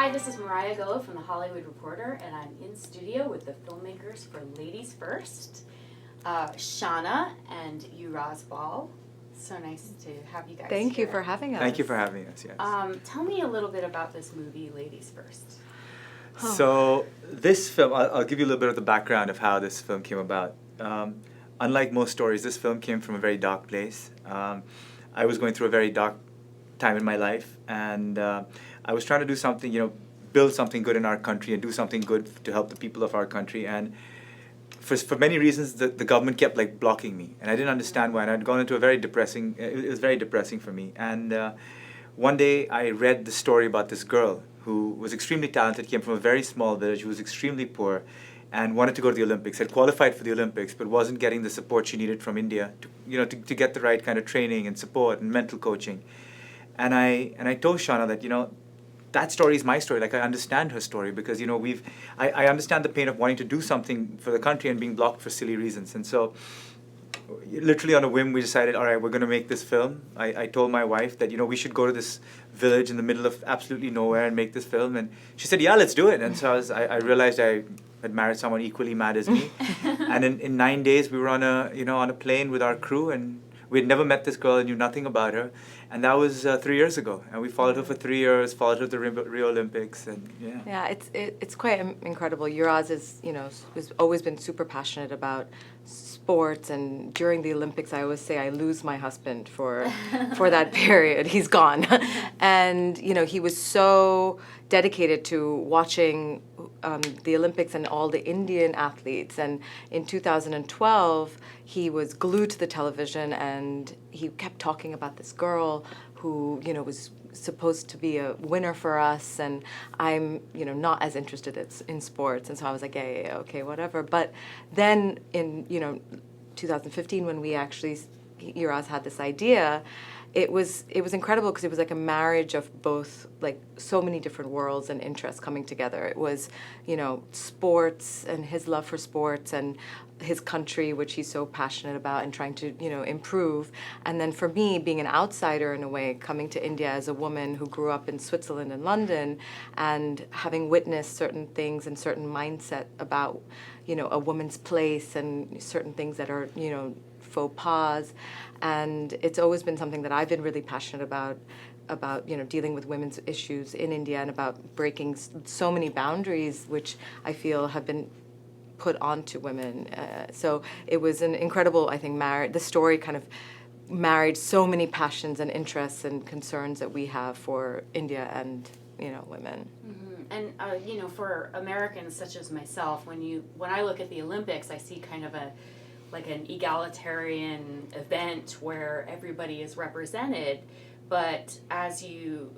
Hi, this is Mariah Gullo from The Hollywood Reporter, and I'm in studio with the filmmakers for Ladies First, Shaana and Uraaz Bahl. So nice to have you guys Thank you here. for having us. Thank you for having us, yes. Tell me a little bit about this movie, Ladies First. So this film, I'll give you a little bit of the background of how this film came about. Unlike most stories, this film came from a very dark place. I was going through a very dark time in my life, and I was trying to do something, build something good in our country and do something good to help the people of our country. And for many reasons, the government kept blocking me, and I didn't understand why. And I'd gone into a very depressing. It was very depressing for me. And one day, I read the story about this girl who was extremely talented, came from a very small village, who was extremely poor, and wanted to go to the Olympics. Had qualified for the Olympics, but wasn't getting the support she needed from India to get the right kind of training and support and mental coaching. And I told Shaana that that story is my story. I understand her story because I understand the pain of wanting to do something for the country and being blocked for silly reasons. And so, literally on a whim, we decided, all right, we're going to make this film. I told my wife that we should go to this village in the middle of absolutely nowhere and make this film. And she said, yeah, let's do it. And so I realized I had married someone equally mad as me. And in 9 days, we were on a plane with our crew, and we had never met this girl and knew nothing about her. And that was 3 years ago. And we followed her for 3 years, followed her to the Rio Olympics, and yeah. Yeah, it's quite incredible. Uraaz has always been super passionate about sports, and during the Olympics, I always say I lose my husband for that period. He's gone, and he was so dedicated to watching the Olympics and all the Indian athletes. And in 2012, he was glued to the television, and he kept talking about this girl who was supposed to be a winner for us, and I'm not as interested in sports. And so I was like, yeah, okay, whatever. But then in 2015, when Uraaz had this idea, it was incredible because it was like a marriage of both so many different worlds and interests coming together. It was sports and his love for sports and his country, which he's so passionate about and trying to improve. And then for me, being an outsider in a way, coming to India as a woman who grew up in Switzerland and London, and having witnessed certain things and certain mindset about a woman's place and certain things that are faux pas. And it's always been something that I've been really passionate about dealing with women's issues in India and about breaking so many boundaries which I feel have been put onto women. So it was an incredible, I think, the story kind of married so many passions and interests and concerns that we have for India and women. Mm-hmm. And for Americans such as myself, when I look at the Olympics, I see kind of an egalitarian event where everybody is represented. But as you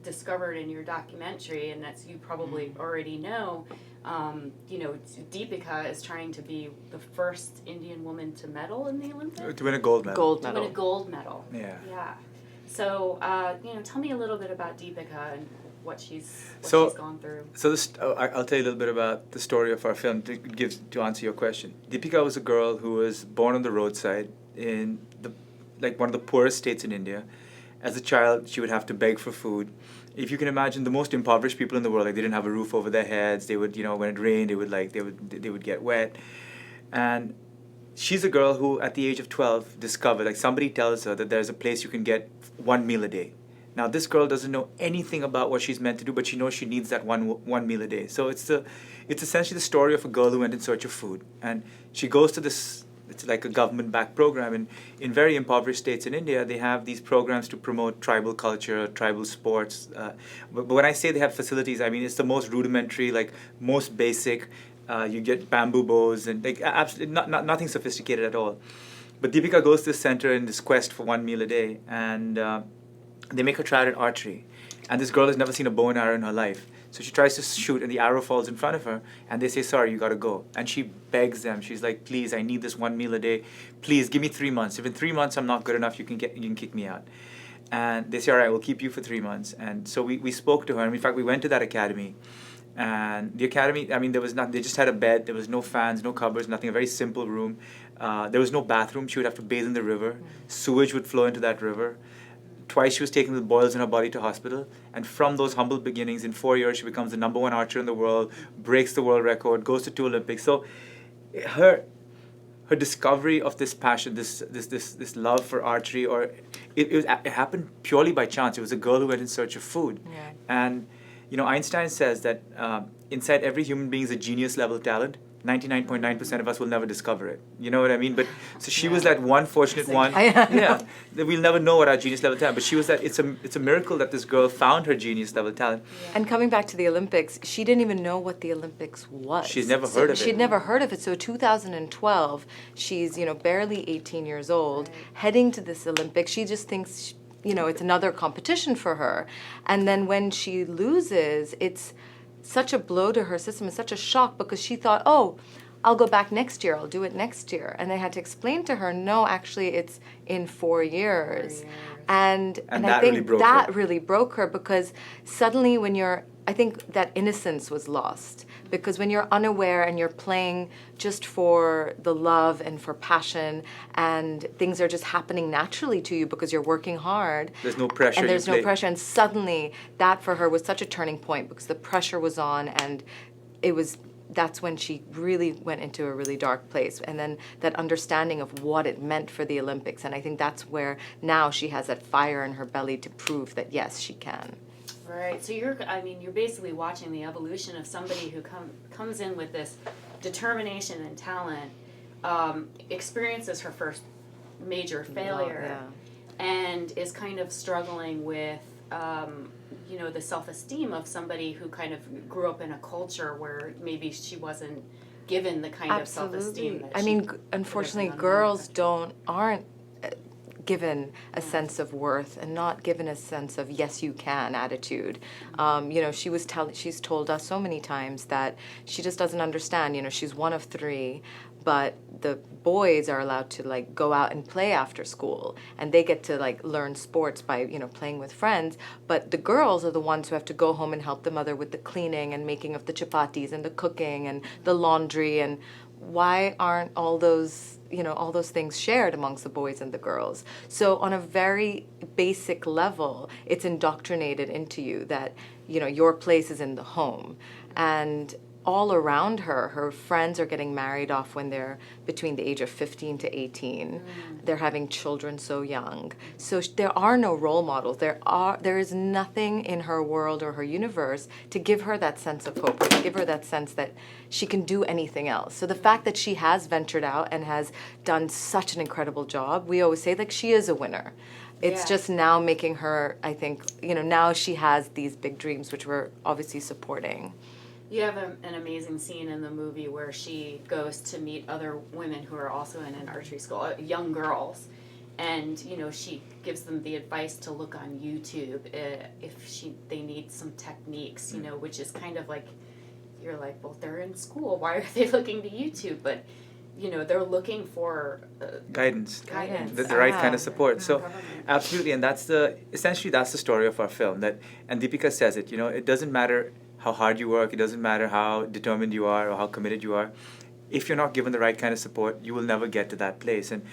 discovered in your documentary, and as you probably already know, Deepika is trying to be the first Indian woman to medal in the Olympics. To win a gold medal. To win a gold medal. Yeah. Yeah. So, tell me a little bit about Deepika and what she's gone through. So I'll tell you a little bit about the story of our film to answer your question. Deepika was a girl who was born on the roadside in one of the poorest states in India. As a child, she would have to beg for food. If you can imagine, the most impoverished people in the world, they didn't have a roof over their heads. They would, when it rained, they would get wet. And she's a girl who, at the age of 12, discovered, somebody tells her that there's a place you can get one meal a day. Now, this girl doesn't know anything about what she's meant to do, but she knows she needs that one meal a day. So it's essentially the story of a girl who went in search of food. And she goes to this, it's like a government-backed program. And in very impoverished states in India, they have these programs to promote tribal culture, tribal sports. But when I say they have facilities, I mean it's the most rudimentary, most basic. You get bamboo bows and absolutely nothing sophisticated at all. But Deepika goes to this center in this quest for one meal a day, and they make her try out at archery. And this girl has never seen a bow and arrow in her life. So she tries to shoot, and the arrow falls in front of her, and they say, sorry, you got to go. And she begs them. She's like, please, I need this one meal a day. Please, give me 3 months. If in 3 months I'm not good enough, you can kick me out. And they say, all right, we'll keep you for 3 months. And so we spoke to her, and in fact, we went to that academy. And the academy, there was nothing. They just had a bed. There was no fans, no cupboards, nothing. A very simple room. There was no bathroom. She would have to bathe in the river. Sewage would flow into that river. Twice she was taken with boils in her body to hospital. And from those humble beginnings, in 4 years, she becomes the #1 archer in the world, breaks the world record, goes to 2 Olympics. So her discovery of this passion, this love for archery, or it happened purely by chance. It was a girl who went in search of food. Yeah. And, Einstein says that inside every human being is a genius level talent. 99.9% of us will never discover it. You know what I mean? But so she was that one fortunate one. Yeah, that we'll never know what our genius level talent. But she was that. It's a miracle that this girl found her genius level talent. And coming back to the Olympics, she didn't even know what the Olympics was. She'd never heard of it. She'd never heard of it. So 2012, she's barely 18 years old, heading to this Olympics. She just thinks it's another competition for her, and then when she loses, it's such a blow to her system. It's such a shock because she thought, oh, I'll go back next year. I'll do it next year. And they had to explain to her, no, actually, it's in 4 years. And I think that really broke her because suddenly I think that innocence was lost. Because when you're unaware and you're playing just for the love and for passion and things are just happening naturally to you because you're working hard. There's no pressure. And there's no pressure. And suddenly that for her was such a turning point because the pressure was on and that's when she really went into a really dark place. And then that understanding of what it meant for the Olympics. And I think that's where now she has that fire in her belly to prove that, yes, she can. Right. So you're basically watching the evolution of somebody who comes in with this determination and talent, experiences her first major failure, and is kind of struggling with, the self-esteem of somebody who kind of grew up in a culture where maybe she wasn't given the kind of self-esteem that unfortunately, girls aren't given a sense of worth and not given a sense of yes you can attitude. She's told us so many times that she just doesn't understand. She's one of 3, but the boys are allowed to go out and play after school and they get to learn sports by playing with friends, but the girls are the ones who have to go home and help the mother with the cleaning and making of the chapatis and the cooking and the laundry. And why aren't all those things shared amongst the boys and the girls? So on a very basic level, it's indoctrinated into you that, your place is in the home. And all around her friends are getting married off when they're between the age of 15 to 18. They're having children so young. So there are no role models. There is nothing in her world or her universe to give her that sense of hope, or to give her that sense that she can do anything else. So the fact that she has ventured out and has done such an incredible job, we always say she is a winner. It's just now making her, I think, now she has these big dreams, which we're obviously supporting. You have an amazing scene in the movie where she goes to meet other women who are also in an archery school, young girls, and she gives them the advice to look on YouTube if they need some techniques, which is kind of you're well, they're in school, why are they looking to YouTube? But they're looking for guidance, the right kind of support. So absolutely, and essentially that's the story of our film. And Deepika says it. It doesn't matter how hard you work, it doesn't matter how determined you are or how committed you are. If you're not given the right kind of support, you will never get to that place. And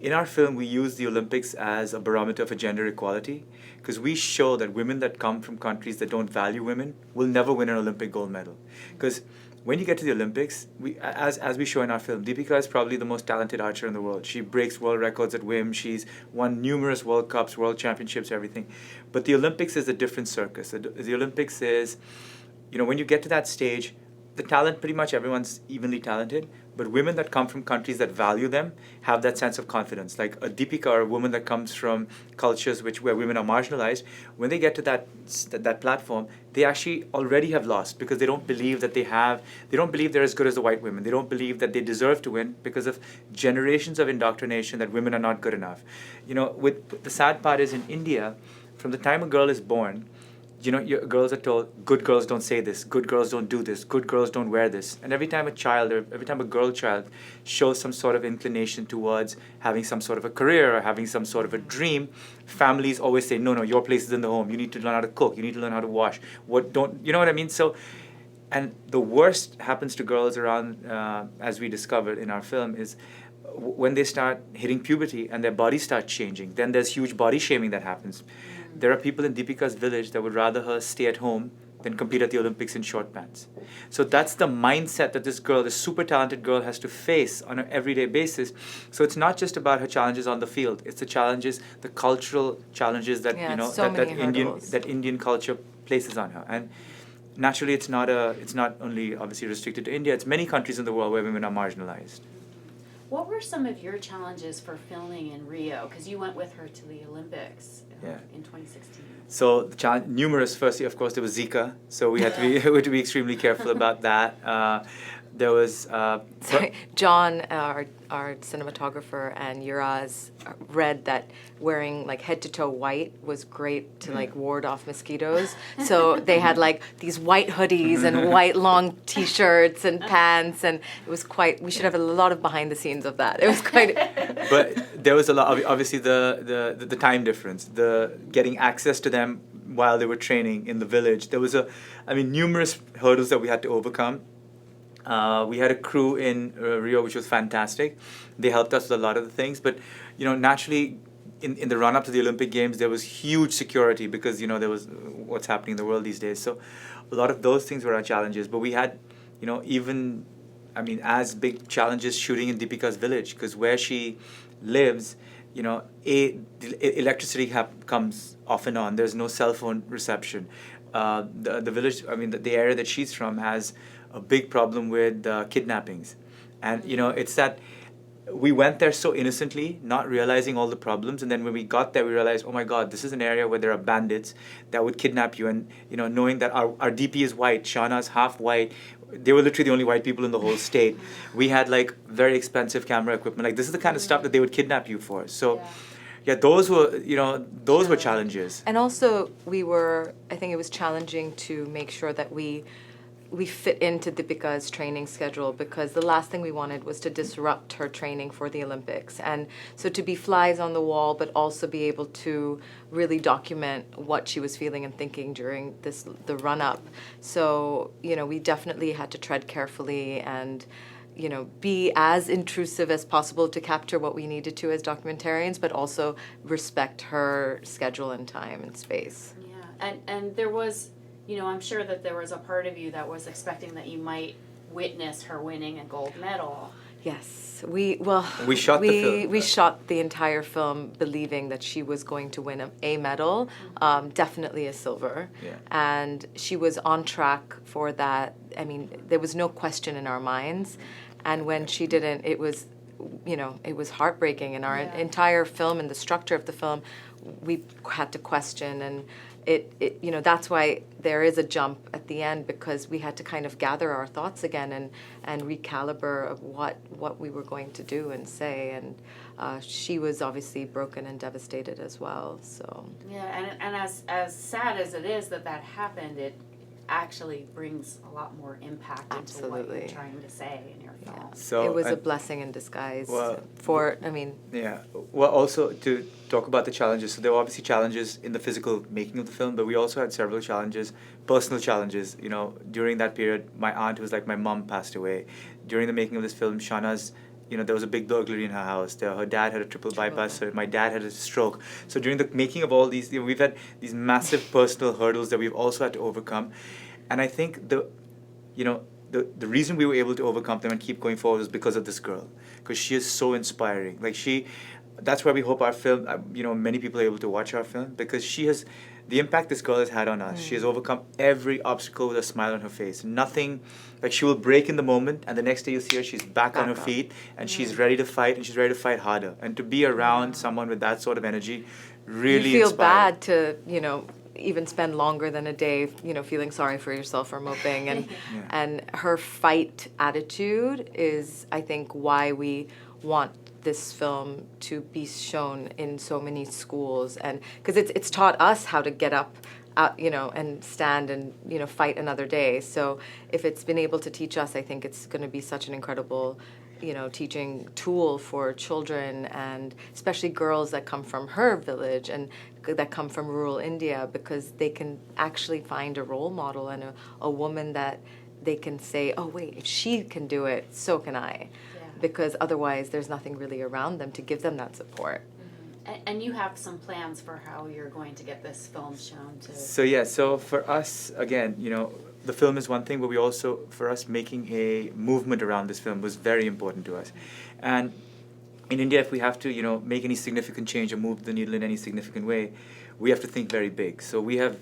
in our film, we use the Olympics as a barometer for gender equality because we show that women that come from countries that don't value women will never win an Olympic gold medal. Because when you get to the Olympics, as we show in our film, Deepika is probably the most talented archer in the world. She breaks world records at whim. She's won numerous World Cups, World Championships, everything. But the Olympics is a different circus. The Olympics is, when you get to that stage, the talent, pretty much everyone's evenly talented, but women that come from countries that value them have that sense of confidence. Like a Deepika, or a woman that comes from cultures where women are marginalized, when they get to that platform, they actually already have lost because they don't believe that they don't believe they're as good as the white women. They don't believe that they deserve to win because of generations of indoctrination that women are not good enough. The sad part is in India, from the time a girl is born, your girls are told, good girls don't say this, good girls don't do this, good girls don't wear this. And every time a girl child shows some sort of inclination towards having some sort of a career or having some sort of a dream, families always say, no, your place is in the home. You need to learn how to cook. You need to learn how to wash. You know what I mean? So, and the worst happens to girls around, as we discovered in our film, is when they start hitting puberty and their bodies start changing, then there's huge body shaming that happens. There are people in Deepika's village that would rather her stay at home than compete at the Olympics in short pants. So that's the mindset that this girl, this super talented girl, has to face on an everyday basis. So it's not just about her challenges on the field. It's the challenges, the cultural challenges that Yeah, so many hurdles. that Indian culture places on her. And naturally, it's not only obviously restricted to India. It's many countries in the world where women are marginalized. What were some of your challenges for filming in Rio? Because you went with her to the Olympics in 2016. So the challenge, numerous. Firstly, of course, there was Zika, so we had to be we had to be extremely careful about that. There was Sorry, John, our cinematographer, and Uraaz read that wearing like head to toe white was great to like ward off mosquitoes. So they had like these white hoodies and white long T-shirts and pants, and it was quite. We should have a lot of behind the scenes of that. It was quite. But there was a lot. Obviously, the time difference, the getting access to them while they were training in the village. There was numerous hurdles that we had to overcome. We had a crew in Rio, which was fantastic. They helped us with a lot of the things. But, naturally, in the run-up to the Olympic Games, there was huge security because, there was what's happening in the world these days. So a lot of those things were our challenges. But we had, as big challenges shooting in Deepika's village, because where she lives, the electricity comes off and on. There's no cell phone reception. The village, the area that she's from has a big problem with kidnappings. And, it's that we went there so innocently, not realizing all the problems. And then when we got there, we realized, oh my God, this is an area where there are bandits that would kidnap you. And, knowing that our DP is white, Shaana's half white, they were literally the only white people in the whole state. We had like very expensive camera equipment. Like this is the kind of stuff that they would kidnap you for. So those were challenges. And also I think it was challenging to make sure that we fit into Deepika's training schedule, because the last thing we wanted was to disrupt her training for the Olympics. And so to be flies on the wall, but also be able to really document what she was feeling and thinking during the run-up. So, we definitely had to tread carefully and, be as intrusive as possible to capture what we needed to as documentarians, but also respect her schedule and time and space. Yeah, and there was... I'm sure that there was a part of you that was expecting that you might witness her winning a gold medal. Yes, we shot the film. We shot the entire film believing that she was going to win a medal, definitely a silver, and she was on track for that. There was no question in our minds, and when she didn't, it was heartbreaking. And our entire film and the structure of the film, we had to question and. That's why there is a jump at the end, because we had to kind of gather our thoughts again and recalibrate of what we were going to do and say. And she was obviously broken and devastated as well. So and as sad as it is that happened, it actually brings a lot more impact into what you're trying to say in your film. Yeah. So it was a blessing in disguise. Well, also to talk about the challenges. So there were obviously challenges in the physical making of the film, but we also had several challenges, personal challenges. During that period, my aunt, who was like my mom, passed away. During the making of this film, Shaana's, there was a big burglary in her house. Her dad had a triple bypass surgery. My dad had a stroke. So during the making of all these, we've had these massive personal hurdles that we've also had to overcome. And I think the reason we were able to overcome them and keep going forward is because of this girl, because she is so inspiring. That's why we hope our film, many people are able to watch our film, because the impact this girl has had on us. She has overcome every obstacle with a smile on her face. Nothing, she will break in the moment, and the next day you'll see her, she's back on her feet, and she's ready to fight, and she's ready to fight harder. And to be around someone with that sort of energy really you feel inspiring. bad to, even spend longer than a day, feeling sorry for yourself or moping. And her fight attitude is, I think, why we want this film to be shown in so many schools, and because it's taught us how to get up, and stand and fight another day. So if it's been able to teach us, I think it's going to be such an incredible teaching tool for children, and especially girls that come from her village and that come from rural India, because they can actually find a role model and a woman that they can say, oh wait, if she can do it, so can I. because otherwise there's nothing really around them to give them that support. And you have some plans for how you're going to get this film shown to. So for us, again, the film is one thing, but we also, for us, making a movement around this film was very important to us. And in India, if we have to, make any significant change or move the needle in any significant way, we have to think very big. So we have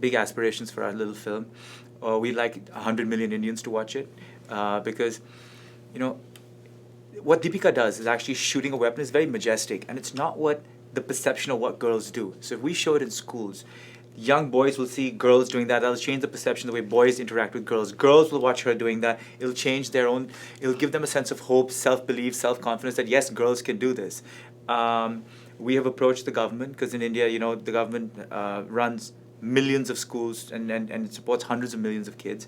big aspirations for our little film. We'd like 100 million Indians to watch it because, what Deepika does is actually shooting a weapon is very majestic, and it's not what the perception of what girls do. So if we show it in schools, young boys will see girls doing that. That'll change the perception of the way boys interact with girls. Girls will watch her doing that. It'll change it'll give them a sense of hope, self-belief, self-confidence that yes, girls can do this. We have approached the government because in India, the government runs millions of schools and it supports hundreds of millions of kids.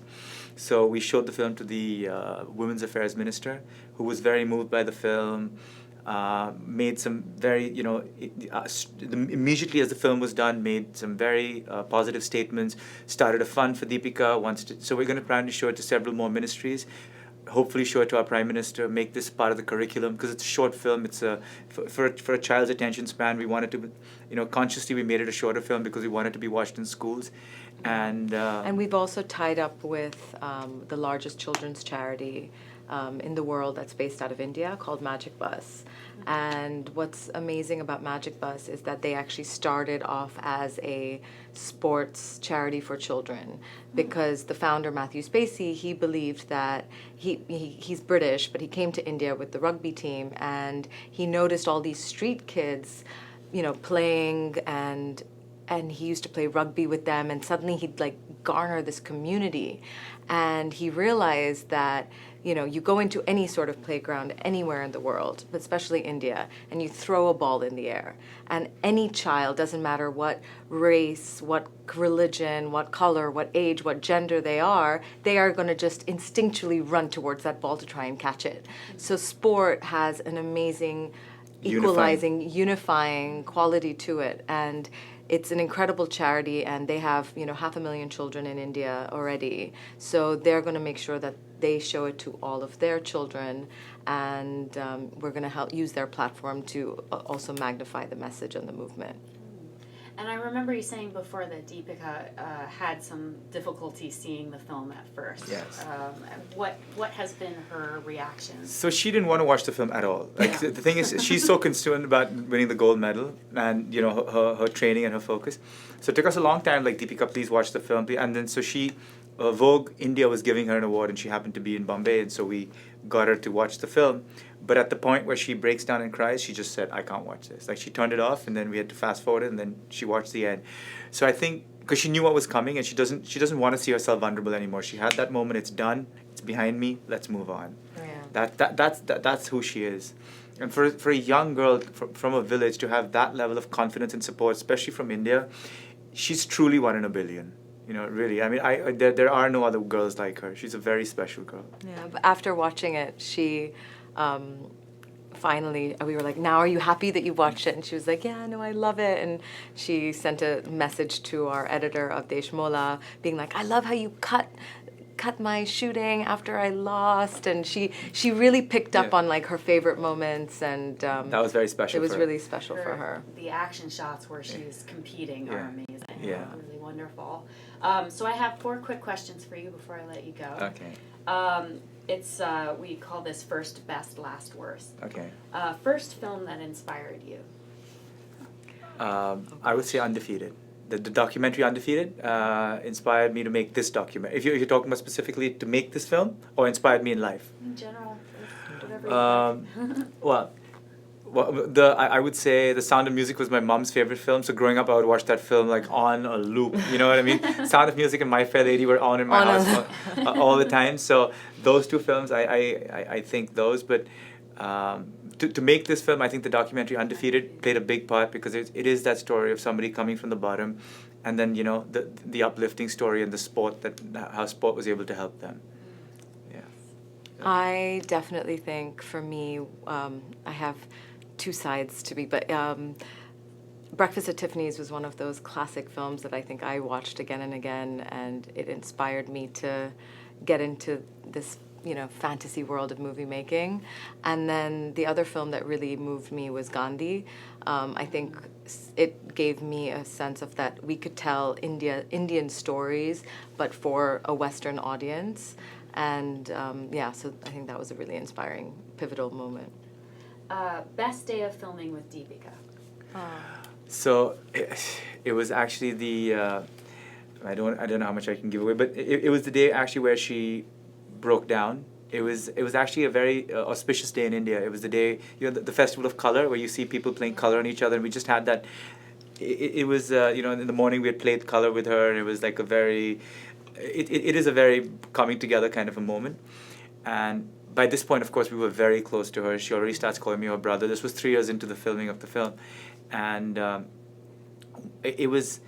So we showed the film to the Women's Affairs Minister, who was very moved by the film, made some very, immediately as the film was done, made some very positive statements, started a fund for Deepika, so we're going to plan to show it to several more ministries, hopefully show it to our Prime Minister, make this part of the curriculum, because it's a short film, it's for a child's attention span, we wanted to, consciously we made it a shorter film because we wanted to be watched in schools. And we've also tied up with the largest children's charity in the world that's based out of India called Magic Bus. And what's amazing about Magic Bus is that they actually started off as a sports charity for children because the founder, Matthew Spacey, he believed that he's British, but he came to India with the rugby team and he noticed all these street kids, playing and he used to play rugby with them, and suddenly he'd garner this community. And he realized that, you go into any sort of playground anywhere in the world, but especially India, and you throw a ball in the air. And any child, doesn't matter what race, what religion, what color, what age, what gender they are going to just instinctually run towards that ball to try and catch it. So sport has an amazing equalizing, unifying quality to it. And it's an incredible charity, and they have 500,000 children in India already. So they're going to make sure that they show it to all of their children, and we're going to help use their platform to also magnify the message and the movement. And I remember you saying before that Deepika had some difficulty seeing the film at first. Yes. What has been her reaction? So she didn't want to watch the film at all. The thing is, she's so concerned about winning the gold medal and her training and her focus. So it took us a long time. Deepika, please watch the film. And then so she, Vogue India was giving her an award, and she happened to be in Bombay, and so we got her to watch the film. But at the point where she breaks down and cries, she just said, I can't watch this. She turned it off, and then we had to fast forward it, and then she watched the end. So I think, because she knew what was coming, and she doesn't want to see herself vulnerable anymore. She had that moment, it's done, it's behind me, let's move on. Yeah. That's who she is. And for a young girl from a village to have that level of confidence and support, especially from India, she's truly one in a billion. Really. I mean, there are no other girls like her. She's a very special girl. Yeah, but after watching it, she finally, we were like, now are you happy that you watched it? And she was like, yeah, no, I love it. And she sent a message to our editor of Deshmola being like, I love how you cut my shooting after I lost. And she really picked up on her favorite moments, and that was very special. It was really special for her. The action shots where she's competing are amazing. Yeah. Really wonderful. So I have 4 quick questions for you before I let you go. Okay. It's we call this first best, last worst. Okay. First film that inspired you. I would say Undefeated. The documentary Undefeated inspired me to make this document. If you're talking about specifically to make this film, or inspired me in life? In general, whatever you like. I would say The Sound of Music was my mom's favorite film. So growing up, I would watch that film on a loop. You know what I mean? Sound of Music and My Fair Lady were on in my house all the time. So those 2 films, I think those. But to make this film, I think the documentary Undefeated played a big part because it is that story of somebody coming from the bottom, and then the uplifting story and the sport how sport was able to help them. Yeah. I definitely think for me, I have 2 sides to be, but Breakfast at Tiffany's was one of those classic films that I think I watched again and again, and it inspired me to get into this fantasy world of movie making. And then the other film that really moved me was Gandhi. I think it gave me a sense of that we could tell Indian stories, but for a Western audience. And so I think that was a really inspiring, pivotal moment. Best day of filming with Deepika. So it was actually I don't know how much I can give away, but it was the day actually where she broke down. It was actually a very auspicious day in India. It was the day, the Festival of Color, where you see people playing color on each other, and we just had that. It was in the morning we had played color with her, and it was like a very, it is a very coming together kind of a moment. And by this point, of course, we were very close to her. She already starts calling me her brother. This was 3 years into the filming of the film, and it was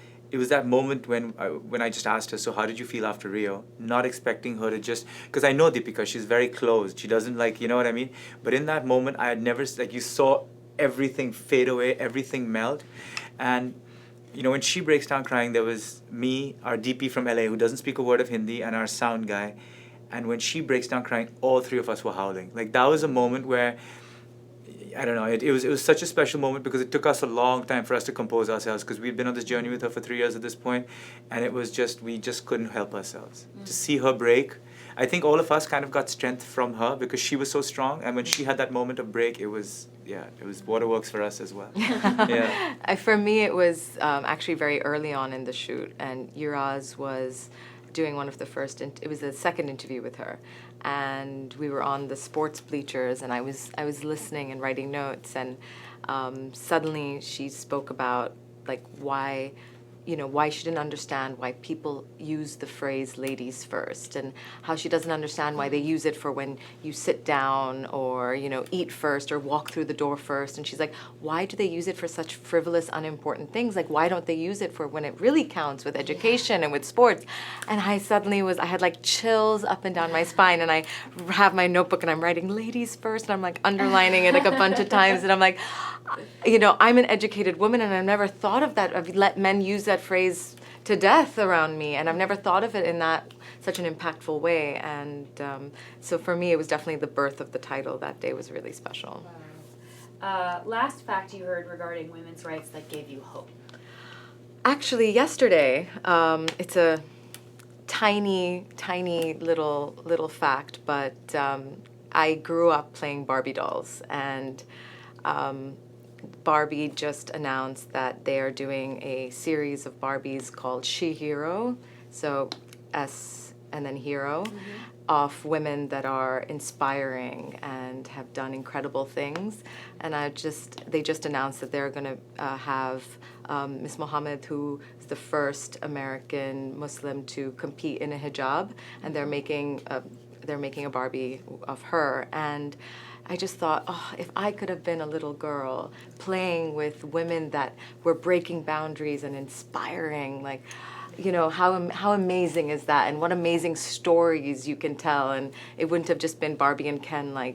that moment when I just asked her, so how did you feel after Rio? Not expecting her to just, because I know Deepika, she's very closed. She doesn't you know what I mean? But in that moment, I had never, you saw everything fade away, everything melt. And, when she breaks down crying, there was me, our DP from LA, who doesn't speak a word of Hindi, and our sound guy. And when she breaks down crying, all three of us were howling. That was a moment where, I don't know, it was such a special moment because it took us a long time for us to compose ourselves, because we've been on this journey with her for 3 years at this point, and it was just, we just couldn't help ourselves. To see her break, I think all of us kind of got strength from her because she was so strong, and when she had that moment of break, it was waterworks for us as well. Yeah. For me, it was actually very early on in the shoot, and Uraaz was doing one of the first, it was the second interview with her, and we were on the sports bleachers, and I was listening and writing notes, and suddenly she spoke about why she didn't understand why people use the phrase ladies first, and how she doesn't understand why they use it for when you sit down or, eat first or walk through the door first. And she's like, why do they use it for such frivolous, unimportant things? Why don't they use it for when it really counts with education and with sports? And I suddenly I had chills up and down my spine, and I have my notebook and I'm writing ladies first, and I'm underlining it a bunch of times, and I'm like, I'm an educated woman, and I've never thought of that. I've let men use that phrase to death around me, and I've never thought of it in such an impactful way. And so for me, it was definitely the birth of the title. That day was really special. Wow. Last fact you heard regarding women's rights that gave you hope? Actually, yesterday, it's a tiny little fact, but I grew up playing Barbie dolls, and Barbie just announced that they are doing a series of Barbies called She Hero, so S and then Hero, of women that are inspiring and have done incredible things. And they just announced that they're going to have Miss Mohammed, who is the first American Muslim to compete in a hijab, and they're making a Barbie of her. And I just thought, if I could have been a little girl playing with women that were breaking boundaries and inspiring, how amazing is that? And what amazing stories you can tell. And it wouldn't have just been Barbie and Ken,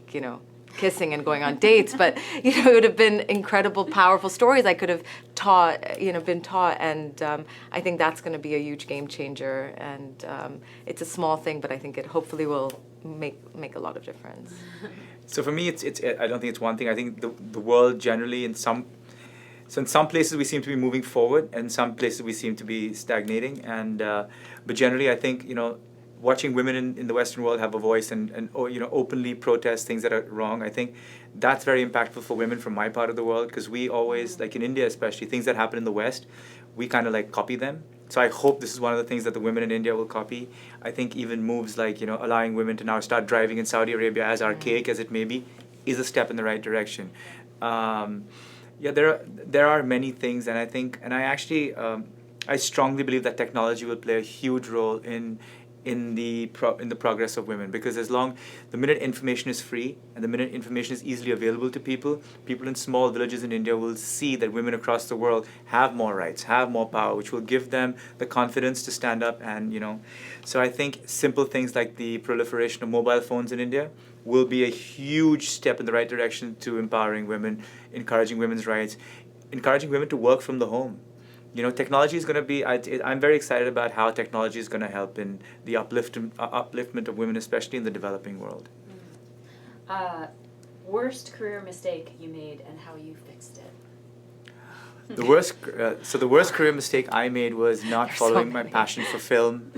kissing and going on dates, but, it would have been incredible, powerful stories I could have been taught. And I think that's going to be a huge game changer. And it's a small thing, but I think it hopefully will make a lot of difference. So for me, it's I don't think it's one thing. I think the world generally, in some places we seem to be moving forward, and in some places we seem to be stagnating. And but generally, I think watching women in the Western world have a voice and openly protest things that are wrong, I think that's very impactful for women from my part of the world, because we always, in India especially, things that happen in the West, we kind of copy them. So I hope this is one of the things that the women in India will copy. I think even moves allowing women to now start driving in Saudi Arabia, as archaic as it may be, is a step in the right direction. There are many things, and I think, and I actually, I strongly believe that technology will play a huge role in the progress of women, because the minute information is free and the minute information is easily available to people in small villages in India will see that women across the world have more rights, have more power, which will give them the confidence to stand up. And so I think simple things like the proliferation of mobile phones in India will be a huge step in the right direction to empowering women, encouraging women's rights, encouraging women to work from the home. you know, technology is going to be, I'm very excited about how technology is going to help in the upliftment of women, especially in the developing world. Worst career mistake you made and how you fixed it. The worst career mistake I made was not There's so following my many. passion for film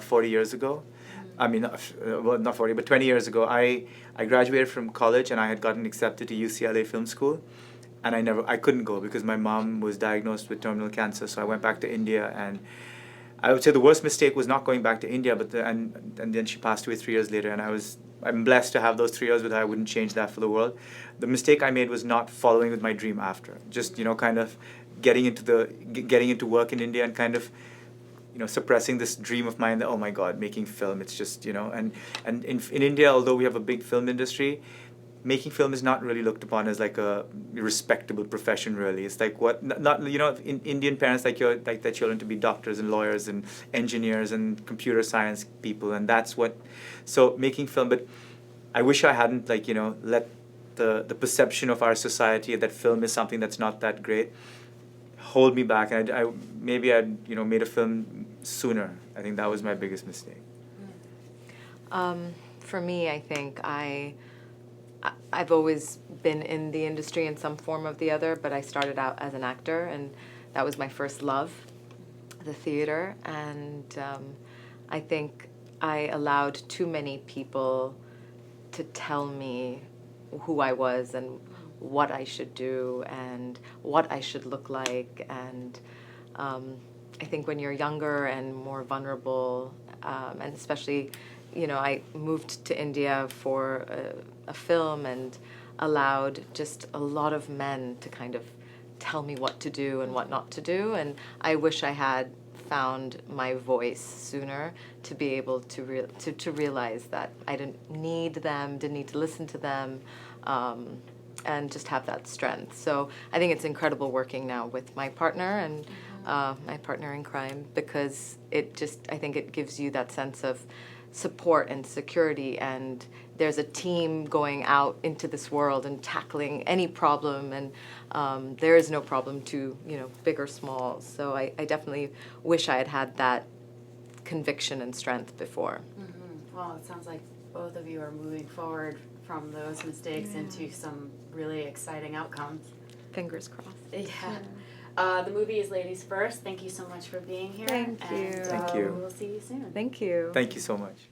40 years ago. I mean, well, not 40, but 20 years ago. I graduated from college and I had gotten accepted to UCLA Film School, and I couldn't go because my mom was diagnosed with terminal cancer. So I went back to India, and I would say the worst mistake was not going back to India, but and then she passed away 3 years later, and I'm blessed to have those 3 years with her. I wouldn't change that for the world. The mistake I made was not following with my dream after. Just, you know, kind of getting into work in India and kind of, you know, suppressing this dream of mine that, oh my God, making film, it's just, you know, and in India, although we have a big film industry, making film is not really looked upon as like a respectable profession, really. It's like not you know, in Indian parents like their children to be doctors and lawyers and engineers and computer science people, and that's what, so making film, but I wish I hadn't, like, you know, let the perception of our society that film is something that's not that great hold me back, and maybe I'd, you know, made a film sooner. I think that was my biggest mistake. For me, I think I've always been in the industry in some form or the other, but I started out as an actor, and that was my first love, the theater. And I think I allowed too many people to tell me who I was and what I should do and what I should look like. And I think when you're younger and more vulnerable, and especially, you know, I moved to India for a film and allowed just a lot of men to kind of tell me what to do and what not to do. And I wish I had found my voice sooner to be able to realize that I didn't need them, didn't need to listen to them, and just have that strength. So I think it's incredible working now with my partner and my partner in crime, because I think it gives you that sense of support and security, and there's a team going out into this world and tackling any problem, and there is no problem too, you know, big or small. So I definitely wish I had that conviction and strength before. Mm-hmm. Well, it sounds like both of you are moving forward from those mistakes into some really exciting outcomes. Fingers crossed. Yeah. The movie is Ladies First. Thank you so much for being here. Thank you. Thank you. We'll see you soon. Thank you. Thank you so much.